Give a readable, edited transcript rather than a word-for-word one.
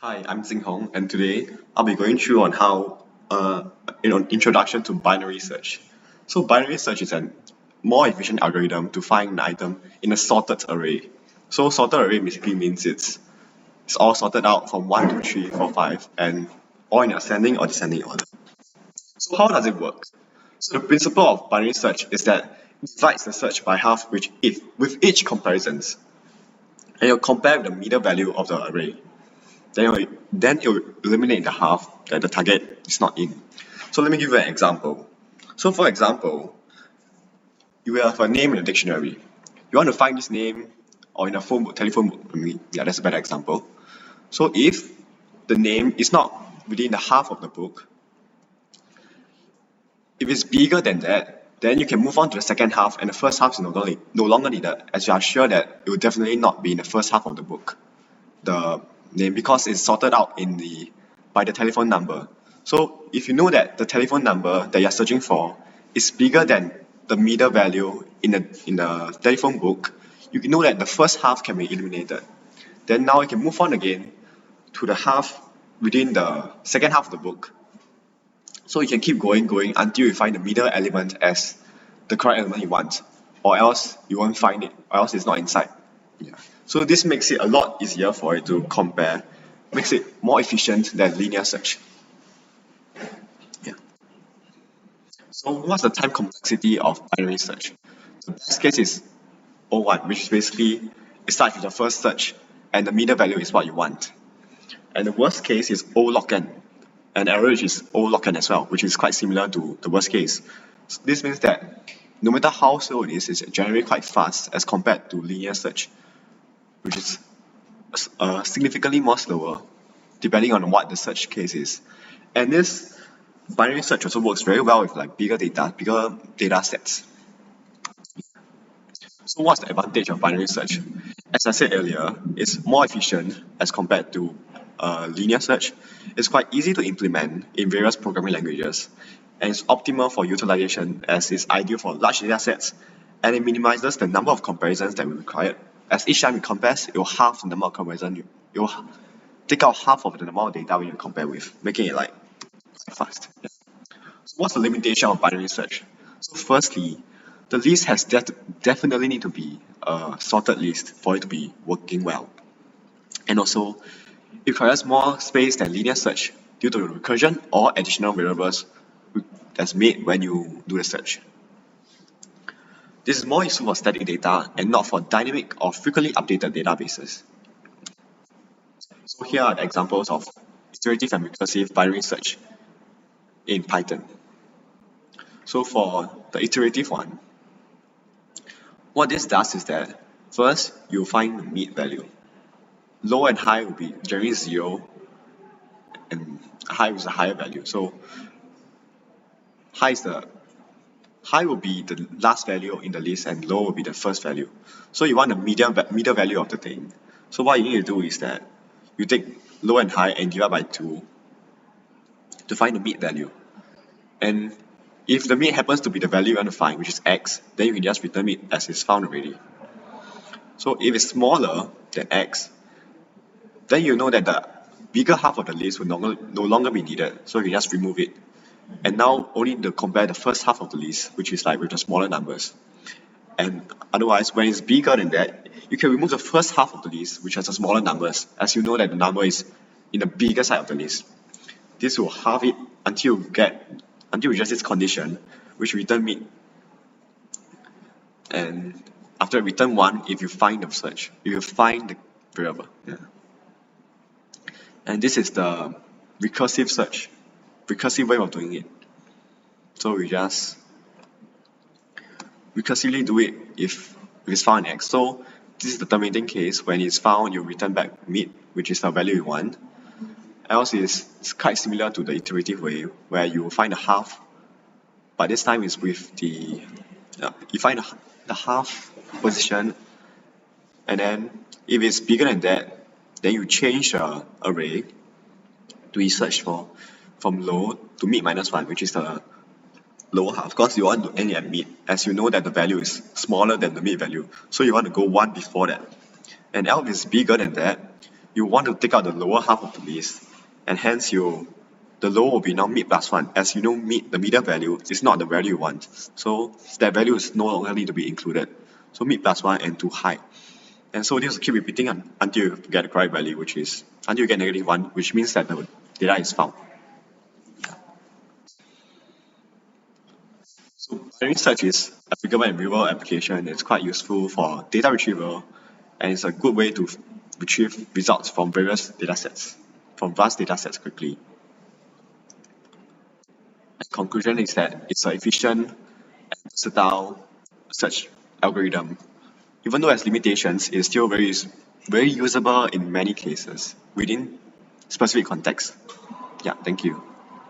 Hi, I'm Xing Hong, and today I'll be going through on how introduction to binary search. So binary search is a more efficient algorithm to find an item in a sorted array. So sorted array basically means it's all sorted out from 1 to 3, 4, 5, and all in ascending or descending order. So how does it work? So the principle of binary search is that it divides the search by half with each comparisons, and you'll compare the middle value of the array. Then it will eliminate the half that the target is not in. So let me give you an example. So for example, you have a name in a dictionary. You want to find this name or in a phone book, telephone book. Yeah, that's a better example. So if the name is not within the half of the book, if it's bigger than that, then you can move on to the second half, and the first half is no longer needed, as you are sure that it will definitely not be in the first half of the book, the name, because it's sorted out by the telephone number. So if you know that the telephone number that you're searching for is bigger than the middle value in the telephone book, you can know that the first half can be eliminated. Then now you can move on again to the half within the second half of the book. So you can keep going until you find the middle element as the correct element you want, or else you won't find it, or else it's not inside. Yeah. So this makes it a lot easier for it to compare, makes it more efficient than linear search. Yeah. So what's the time complexity of binary search? The best case is O1, which is basically it starts with the first search and the middle value is what you want. And the worst case is O log n, and average is O log n as well, which is quite similar to the worst case. So this means that no matter how slow it is, it's generally quite fast as compared to linear search, which is significantly more slower depending on what the search case is. And this binary search also works very well with like bigger data sets. So what's the advantage of binary search? As I said earlier, it's more efficient as compared to linear search. It's quite easy to implement in various programming languages, and it's optimal for utilization as it's ideal for large data sets, and it minimizes the number of comparisons that we require. As each time you compare, it will halve the number of comparisons. It will take out half of the amount of data we can compare with, making it like fast. Yeah. So what's the limitation of binary search? So firstly, the list has definitely need to be a sorted list for it to be working well. And also, it requires more space than linear search due to the recursion or additional variables that's made when you do the search. This is more useful for static data and not for dynamic or frequently updated databases. So here are the examples of iterative and recursive binary search in Python. So for the iterative one, what this does is that first you find the mid value. Low and high will be generally 0, and high is a higher value. So high will be the last value in the list, and low will be the first value. So you want the middle value of the thing. So what you need to do is that you take low and high and divide by 2 to find the mid value. And if the mid happens to be the value you want to find, which is x, then you can just return it as it's found already. So if it's smaller than x, then you know that the bigger half of the list will no longer be needed, so you can just remove it. And now only to compare the first half of the list, which is like with the smaller numbers. And otherwise, when it's bigger than that, you can remove the first half of the list, which has the smaller numbers, as you know that the number is in the bigger side of the list. This will halve it until you reach this condition, which return mid. And after return 1, if you find the search, you will find the variable. Yeah. And this is the recursive search, recursive way of doing it. So we just recursively do it if it's found in X. So this is the terminating case. When it's found, you return back mid, which is the value you want. Else it's quite similar to the iterative way, where you find a half, but this time it's with the you find the half position, and then if it's bigger than that, then you change the array to be searched for from low to mid minus 1, which is the lower half, because you want to end at mid, as you know that the value is smaller than the mid value, so you want to go 1 before that. And else is bigger than that, you want to take out the lower half of the list, and hence the low will be now mid plus 1. As you know, mid, the middle value, is not the value you want. So that value is no longer need to be included. So mid plus 1 and to high. And so this will keep repeating until you get the correct value, which is until you get -1, which means that the data is found. So binary search is applicable in real-world application. It's quite useful for data retrieval, and it's a good way to retrieve results from various datasets, from vast datasets quickly. And conclusion is that it's an efficient and versatile search algorithm. Even though it has limitations, it's still very usable in many cases within specific contexts. Yeah, thank you.